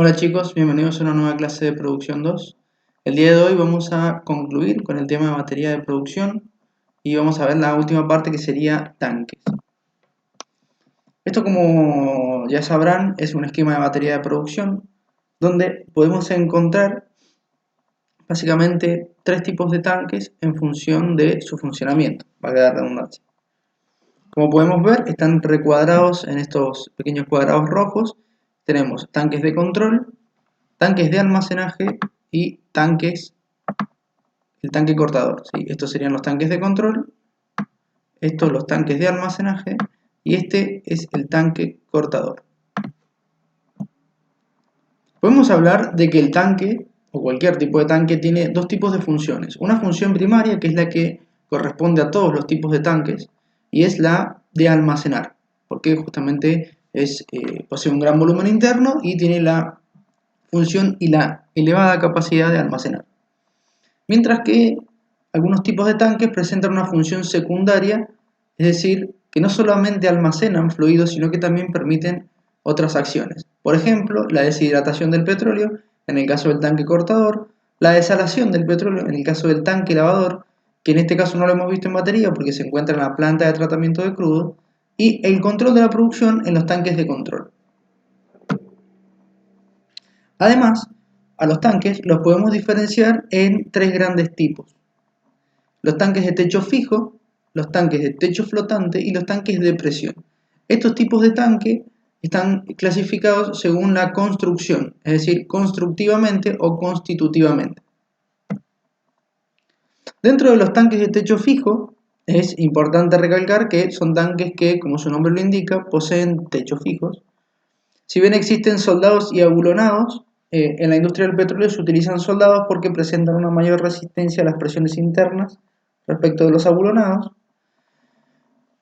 Hola chicos, bienvenidos a una nueva clase de Producción 2. El día de hoy vamos a concluir con el tema de batería de producción y vamos a ver la última parte que sería tanques. Esto, como ya sabrán, es un esquema de batería de producción donde podemos encontrar básicamente tres tipos de tanques en función de su funcionamiento, valga la redundancia. Como podemos ver, están recuadrados en estos pequeños cuadrados rojos. Tenemos tanques de control, tanques de almacenaje y el tanque cortador. ¿Sí? Estos serían los tanques de control, estos los tanques de almacenaje y este es el tanque cortador. Podemos hablar de que el tanque o cualquier tipo de tanque tiene dos tipos de funciones. Una función primaria, que es la que corresponde a todos los tipos de tanques, y es la de almacenar, porque justamente posee un gran volumen interno y tiene la función y la elevada capacidad de almacenar. Mientras que algunos tipos de tanques presentan una función secundaria, es decir, que no solamente almacenan fluidos, sino que también permiten otras acciones. Por ejemplo, la deshidratación del petróleo, en el caso del tanque cortador, la desalación del petróleo, en el caso del tanque lavador, que en este caso no lo hemos visto en batería porque se encuentra en la planta de tratamiento de crudo, y el control de la producción en los tanques de control. Además, a los tanques los podemos diferenciar en tres grandes tipos: los tanques de techo fijo, los tanques de techo flotante y los tanques de presión. Estos tipos de tanque están clasificados según la construcción, es decir, constructivamente o constitutivamente. Dentro de los tanques de techo fijo, es importante recalcar que son tanques que, como su nombre lo indica, poseen techos fijos. Si bien existen soldados y abulonados, en la industria del petróleo se utilizan soldados porque presentan una mayor resistencia a las presiones internas respecto de los abulonados.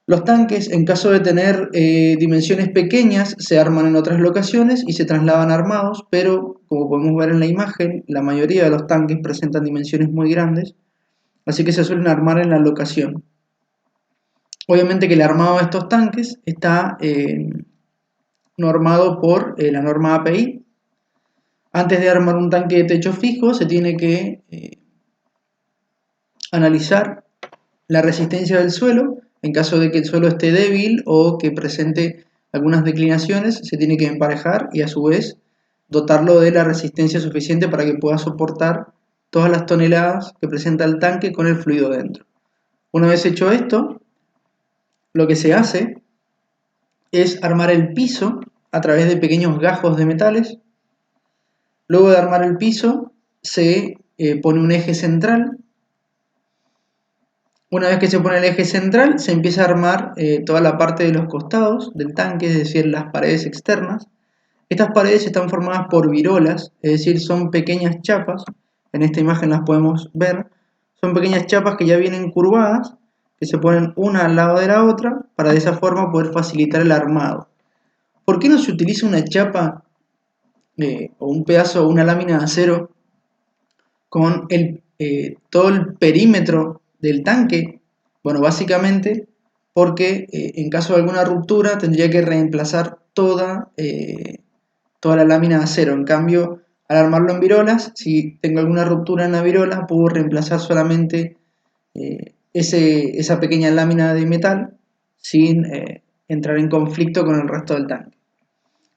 Los tanques, en caso de tener dimensiones pequeñas, se arman en otras locaciones y se trasladan armados, pero como podemos ver en la imagen, la mayoría de los tanques presentan dimensiones muy grandes, así que se suelen armar en la locación. Obviamente que el armado de estos tanques está normado por la norma API. Antes de armar un tanque de techo fijo, se tiene que analizar la resistencia del suelo. En caso de que el suelo esté débil o que presente algunas declinaciones, se tiene que emparejar y a su vez dotarlo de la resistencia suficiente para que pueda soportar todas las toneladas que presenta el tanque con el fluido dentro. Una vez hecho esto, lo que se hace es armar el piso a través de pequeños gajos de metales. Luego de armar el piso, se pone un eje central. Una vez que se pone el eje central, se empieza a armar toda la parte de los costados del tanque, es decir, las paredes externas. Estas paredes están formadas por virolas, es decir, son pequeñas chapas. En esta imagen las podemos ver. Son pequeñas chapas que ya vienen curvadas, que se ponen una al lado de la otra, para de esa forma poder facilitar el armado. ¿Por qué no se utiliza una chapa o un pedazo o una lámina de acero con todo el perímetro del tanque? Bueno, básicamente porque en caso de alguna ruptura tendría que reemplazar toda la lámina de acero. En cambio, al armarlo en virolas, si tengo alguna ruptura en la virola, puedo reemplazar solamente esa pequeña lámina de metal sin entrar en conflicto con el resto del tanque.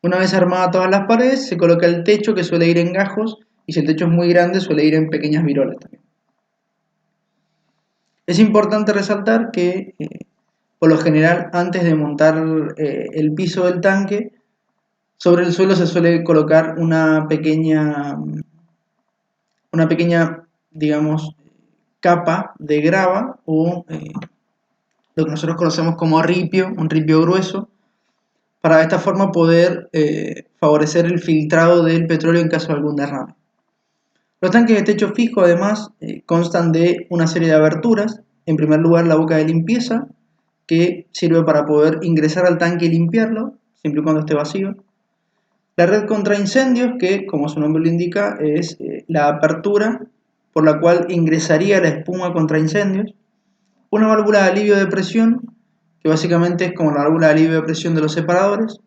Una vez armadas todas las paredes, se coloca el techo, que suele ir en gajos, y si el techo es muy grande, suele ir en pequeñas virolas también. Es importante resaltar que, por lo general, antes de montar el piso del tanque, sobre el suelo se suele colocar una pequeña, digamos, capa de grava o lo que nosotros conocemos como ripio, un ripio grueso, para de esta forma poder favorecer el filtrado del petróleo en caso de algún derrame. Los tanques de techo fijo, además, constan de una serie de aberturas. En primer lugar, la boca de limpieza, que sirve para poder ingresar al tanque y limpiarlo, siempre y cuando esté vacío. La red contra incendios, que como su nombre lo indica, es la apertura por la cual ingresaría la espuma contra incendios. Una válvula de alivio de presión, que básicamente es como la válvula de alivio de presión de los separadores,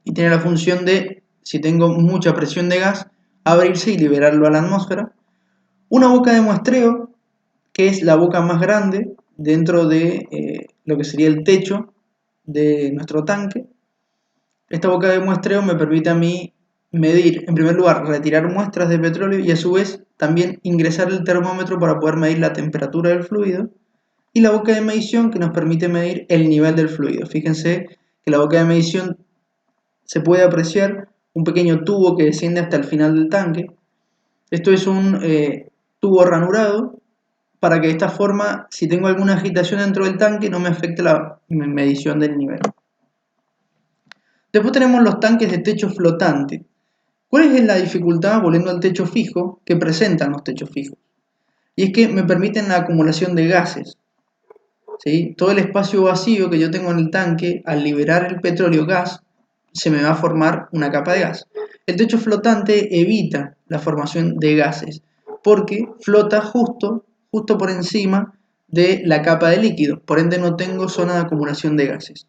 y tiene la función de si tengo mucha presión de gas, abrirse y liberarlo a la atmósfera. Una boca de muestreo, que es la boca más grande dentro de lo que sería el techo de nuestro tanque. Esta boca de muestreo me permite a mí medir, en primer lugar, retirar muestras de petróleo y a su vez también ingresar el termómetro para poder medir la temperatura del fluido, y la boca de medición, que nos permite medir el nivel del fluido. Fíjense que la boca de medición se puede apreciar un pequeño tubo que desciende hasta el final del tanque. Esto es un tubo ranurado para que de esta forma, si tengo alguna agitación dentro del tanque, no me afecte la medición del nivel. Después tenemos los tanques de techo flotante. ¿Cuál es la dificultad, volviendo al techo fijo, que presentan los techos fijos? Y es que me permiten la acumulación de gases. ¿Sí? Todo el espacio vacío que yo tengo en el tanque, al liberar el petróleo gas, se me va a formar una capa de gas. El techo flotante evita la formación de gases, porque flota justo por encima de la capa de líquido, por ende no tengo zona de acumulación de gases.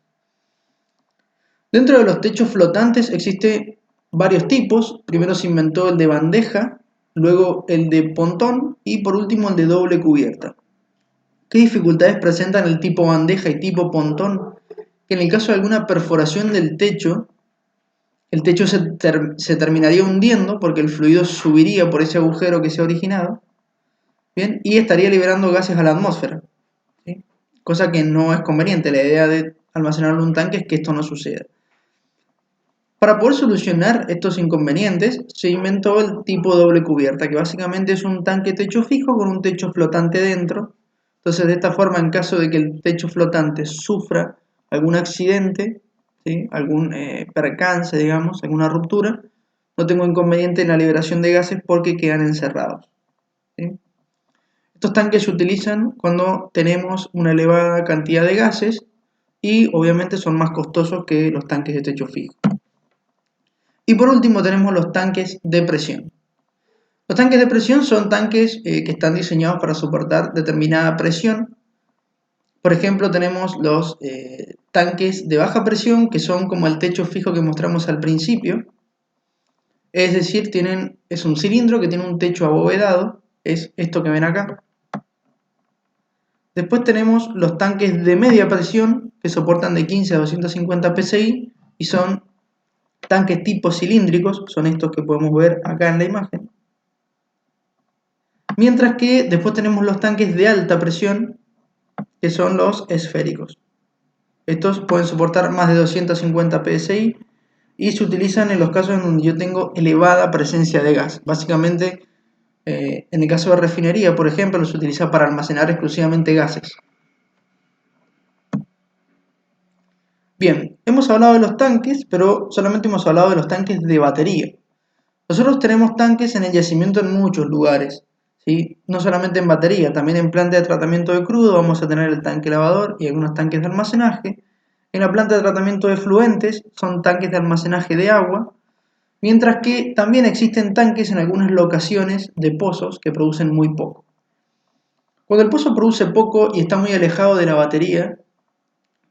Dentro de los techos flotantes existen varios tipos. Primero se inventó el de bandeja, luego el de pontón y por último el de doble cubierta. ¿Qué dificultades presentan el tipo bandeja y tipo pontón? Que en el caso de alguna perforación del techo, el techo se terminaría hundiendo porque el fluido subiría por ese agujero que se ha originado, ¿bien? Y estaría liberando gases a la atmósfera, ¿sí? Cosa que no es conveniente. La idea de almacenarlo en un tanque es que esto no suceda. Para poder solucionar estos inconvenientes, se inventó el tipo doble cubierta, que básicamente es un tanque techo fijo con un techo flotante dentro. Entonces, de esta forma, en caso de que el techo flotante sufra algún accidente, ¿sí? Algún percance, digamos, alguna ruptura, no tengo inconveniente en la liberación de gases porque quedan encerrados, ¿sí? Estos tanques se utilizan cuando tenemos una elevada cantidad de gases y obviamente son más costosos que los tanques de techo fijo. Y por último tenemos los tanques de presión. Los tanques de presión son tanques que están diseñados para soportar determinada presión. Por ejemplo, tenemos los tanques de baja presión, que son como el techo fijo que mostramos al principio. Es decir, es un cilindro que tiene un techo abovedado, es esto que ven acá. Después tenemos los tanques de media presión, que soportan de 15 a 250 psi y son tanques tipo cilíndricos, son estos que podemos ver acá en la imagen. Mientras que después tenemos los tanques de alta presión, que son los esféricos. Estos pueden soportar más de 250 psi y se utilizan en los casos en donde yo tengo elevada presencia de gas. Básicamente, en el caso de refinería, por ejemplo, los utiliza para almacenar exclusivamente gases. Bien, hemos hablado de los tanques, pero solamente hemos hablado de los tanques de batería. Nosotros tenemos tanques en el yacimiento en muchos lugares, ¿sí? No solamente en batería, también en planta de tratamiento de crudo vamos a tener el tanque lavador y algunos tanques de almacenaje. En la planta de tratamiento de fluentes son tanques de almacenaje de agua, mientras que también existen tanques en algunas locaciones de pozos que producen muy poco. Cuando el pozo produce poco y está muy alejado de la batería,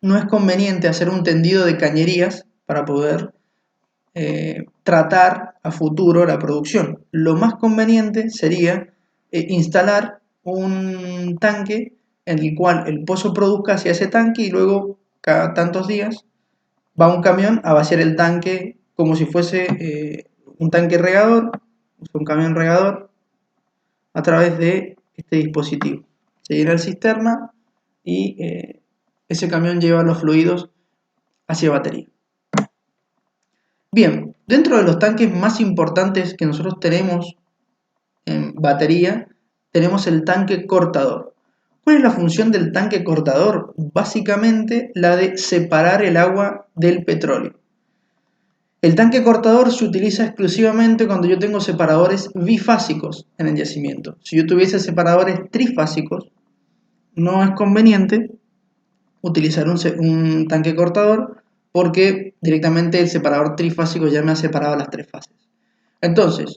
no es conveniente hacer un tendido de cañerías para poder tratar a futuro la producción. Lo más conveniente sería instalar un tanque en el cual el pozo produzca hacia ese tanque y luego cada tantos días va un camión a vaciar el tanque como si fuese un tanque regador, un camión regador a través de este dispositivo. Se llena el cisterna y ese camión lleva los fluidos hacia batería. Bien, dentro de los tanques más importantes que nosotros tenemos en batería, tenemos el tanque cortador. ¿Cuál es la función del tanque cortador? Básicamente la de separar el agua del petróleo. El tanque cortador se utiliza exclusivamente cuando yo tengo separadores bifásicos en el yacimiento. Si yo tuviese separadores trifásicos, no es conveniente utilizar un tanque cortador porque directamente el separador trifásico ya me ha separado las tres fases. Entonces,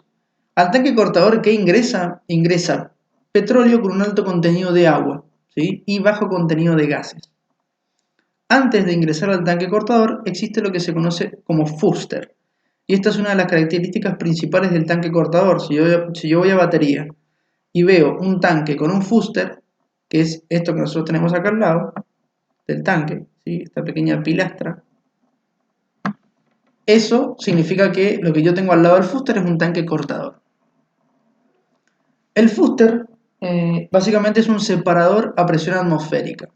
al tanque cortador, ¿qué ingresa? Ingresa petróleo con un alto contenido de agua, ¿sí? Y bajo contenido de gases. Antes de ingresar al tanque cortador existe lo que se conoce como fuster. Y esta es una de las características principales del tanque cortador. Si yo voy a batería y veo un tanque con un fuster, que es esto que nosotros tenemos acá al lado del tanque, ¿sí? Esta pequeña pilastra, eso significa que lo que yo tengo al lado del fuster es un tanque cortador. El fuster básicamente es un separador a presión atmosférica.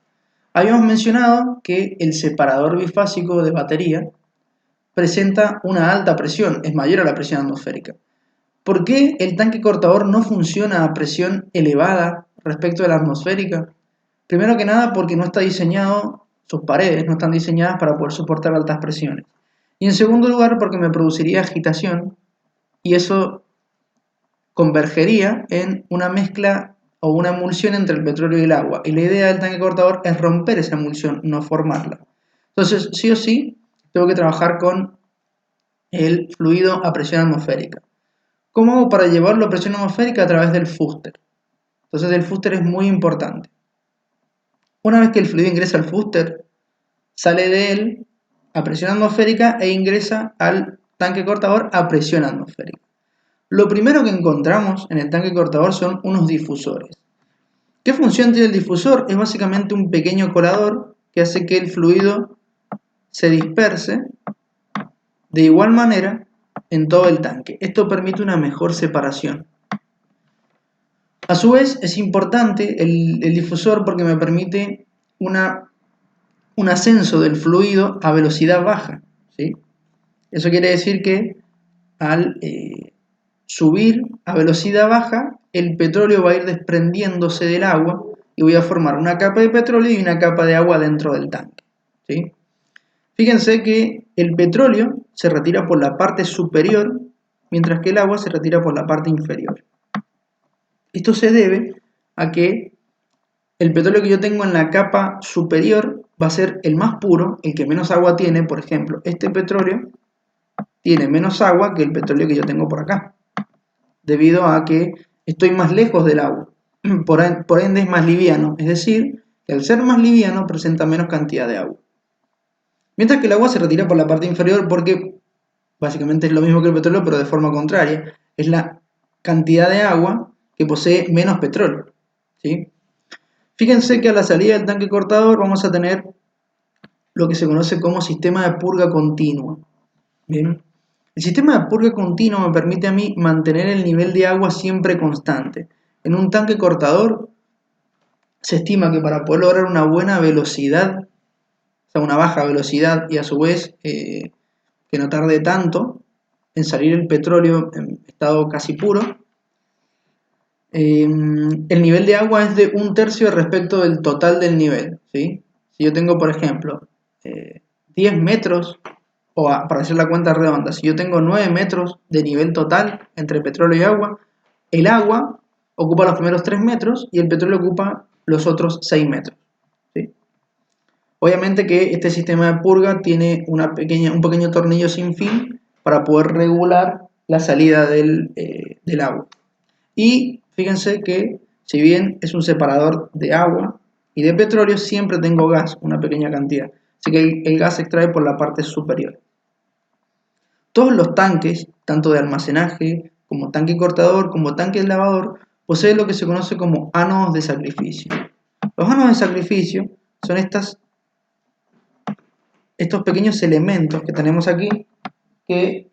Habíamos mencionado que el separador bifásico de batería presenta una alta presión, es mayor a la presión atmosférica. ¿Por qué el tanque cortador no funciona a presión elevada respecto de la atmosférica? Primero que nada porque no está diseñado, sus paredes no están diseñadas para poder soportar altas presiones. Y en segundo lugar porque me produciría agitación y eso convergería en una mezcla o una emulsión entre el petróleo y el agua. Y la idea del tanque cortador es romper esa emulsión, no formarla. Entonces, sí o sí, tengo que trabajar con el fluido a presión atmosférica. ¿Cómo hago para llevarlo a presión atmosférica? A través del fuster. Entonces el fuster es muy importante. Una vez que el fluido ingresa al fuster, sale de él a presión atmosférica e ingresa al tanque cortador a presión atmosférica. Lo primero que encontramos en el tanque cortador son unos difusores. ¿Qué función tiene el difusor? Es básicamente un pequeño colador que hace que el fluido se disperse de igual manera en todo el tanque. Esto permite una mejor separación. A su vez, es importante el difusor porque me permite un ascenso del fluido a velocidad baja, ¿sí? Eso quiere decir que al subir a velocidad baja, el petróleo va a ir desprendiéndose del agua y voy a formar una capa de petróleo y una capa de agua dentro del tanque, ¿sí? Fíjense que el petróleo se retira por la parte superior, mientras que el agua se retira por la parte inferior. Esto se debe a que el petróleo que yo tengo en la capa superior va a ser el más puro, el que menos agua tiene. Por ejemplo, este petróleo tiene menos agua que el petróleo que yo tengo por acá, debido a que estoy más lejos del agua. Por ende es más liviano, es decir, que al ser más liviano presenta menos cantidad de agua. Mientras que el agua se retira por la parte inferior porque básicamente es lo mismo que el petróleo, pero de forma contraria. Es la cantidad de agua que posee menos petróleo, ¿sí? Fíjense que a la salida del tanque cortador vamos a tener lo que se conoce como sistema de purga continua. Bien. El sistema de purga continua me permite a mí mantener el nivel de agua siempre constante. En un tanque cortador se estima que para poder lograr una buena velocidad, o sea, una baja velocidad y a su vez que no tarde tanto en salir el petróleo en estado casi puro, el nivel de agua es de 1/3 respecto del total del nivel, ¿sí? Si yo tengo, por ejemplo, 10 metros, o para hacer la cuenta redonda, si yo tengo 9 metros de nivel total entre petróleo y agua, el agua ocupa los primeros 3 metros y el petróleo ocupa los otros 6 metros, ¿sí? Obviamente que este sistema de purga tiene un pequeño tornillo sin fin para poder regular la salida del agua. Y fíjense que si bien es un separador de agua y de petróleo, siempre tengo gas, una pequeña cantidad. Así que el gas se extrae por la parte superior. Todos los tanques, tanto de almacenaje como tanque cortador, como tanque de lavador, poseen lo que se conoce como ánodos de sacrificio. Los ánodos de sacrificio son estos pequeños elementos que tenemos aquí que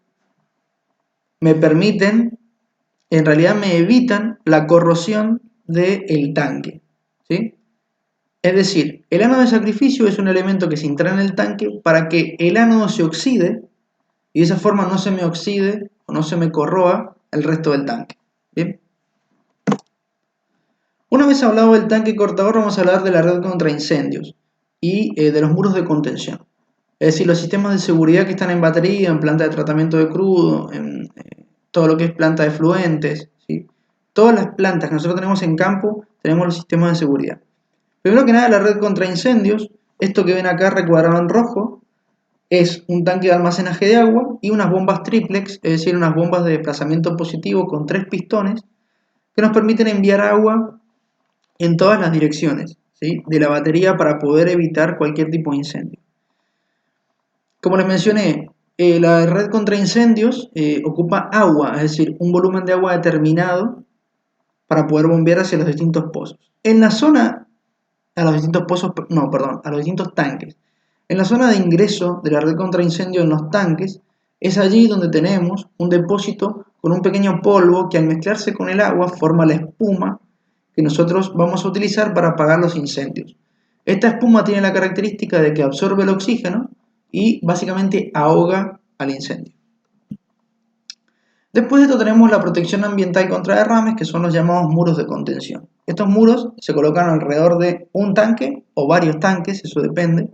me permiten, en realidad me evitan la corrosión del tanque, ¿sí? Es decir, el ánodo de sacrificio es un elemento que se instala en el tanque para que el ánodo se oxide y de esa forma no se me oxide o no se me corroa el resto del tanque. ¿Bien? Una vez hablado del tanque cortador, vamos a hablar de la red contra incendios y de los muros de contención. Es decir, los sistemas de seguridad que están en batería, en planta de tratamiento de crudo, en todo lo que es planta de fluentes, ¿sí? Todas las plantas que nosotros tenemos en campo, tenemos los sistemas de seguridad. Primero que nada, la red contra incendios, esto que ven acá recuadrado en rojo, es un tanque de almacenaje de agua y unas bombas triplex, es decir, unas bombas de desplazamiento positivo con 3 pistones que nos permiten enviar agua en todas las direcciones, ¿sí?, de la batería para poder evitar cualquier tipo de incendio. Como les mencioné, La red contra incendios ocupa agua, es decir, un volumen de agua determinado para poder bombear hacia los distintos pozos. En la zona, a los distintos pozos, no, perdón, a los distintos tanques. En la zona de ingreso de la red contra incendio en los tanques, es allí donde tenemos un depósito con un pequeño polvo que al mezclarse con el agua forma la espuma que nosotros vamos a utilizar para apagar los incendios. Esta espuma tiene la característica de que absorbe el oxígeno y básicamente ahoga al incendio. Después de esto tenemos la protección ambiental contra derrames, que son los llamados muros de contención. Estos muros se colocan alrededor de un tanque o varios tanques, eso depende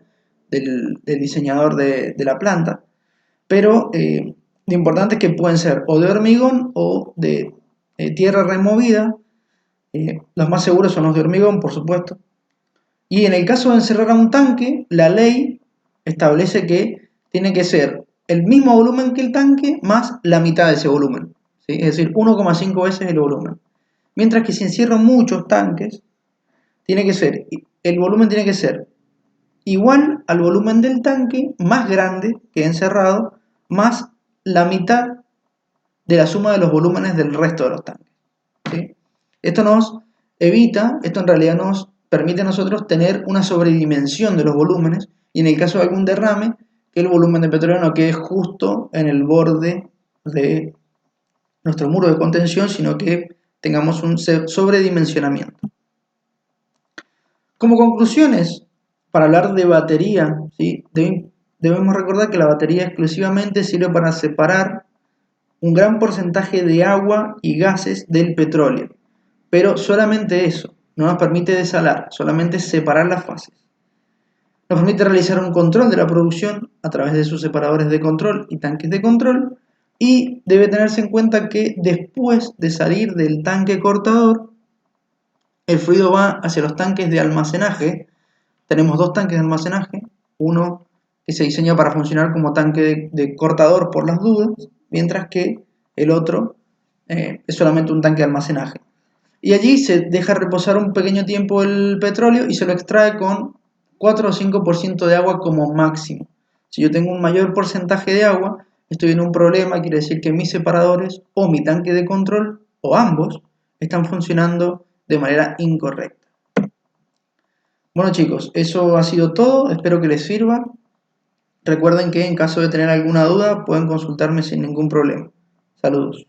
del diseñador de la planta, pero lo importante es que pueden ser o de hormigón o de tierra removida. Los más seguros son los de hormigón, por supuesto. Y en el caso de encerrar a un tanque, la ley establece que tiene que ser el mismo volumen que el tanque más la mitad de ese volumen, ¿sí? Es decir, 1,5 veces el volumen. Mientras que si encierro muchos tanques, el volumen tiene que ser igual al volumen del tanque, más grande que encerrado, más la mitad de la suma de los volúmenes del resto de los tanques, ¿sí? Esto en realidad nos permite a nosotros tener una sobredimensión de los volúmenes y en el caso de algún derrame, que el volumen de petróleo no quede justo en el borde de nuestro muro de contención, sino que tengamos un sobredimensionamiento. Como conclusiones, para hablar de batería, ¿sí? Debemos recordar que la batería exclusivamente sirve para separar un gran porcentaje de agua y gases del petróleo, pero solamente eso, no nos permite desalar, solamente separar las fases. Nos permite realizar un control de la producción a través de sus separadores de control y tanques de control, y debe tenerse en cuenta que después de salir del tanque cortador, el fluido va hacia los tanques de almacenaje. Tenemos dos tanques de almacenaje, uno que se diseña para funcionar como tanque de cortador por las dudas, mientras que el otro es solamente un tanque de almacenaje. Y allí se deja reposar un pequeño tiempo el petróleo y se lo extrae con 4 o 5% de agua como máximo. Si yo tengo un mayor porcentaje de agua, estoy en un problema, quiere decir que mis separadores o mi tanque de control, o ambos, están funcionando de manera incorrecta. Bueno chicos, eso ha sido todo, espero que les sirva. Recuerden que en caso de tener alguna duda pueden consultarme sin ningún problema. Saludos.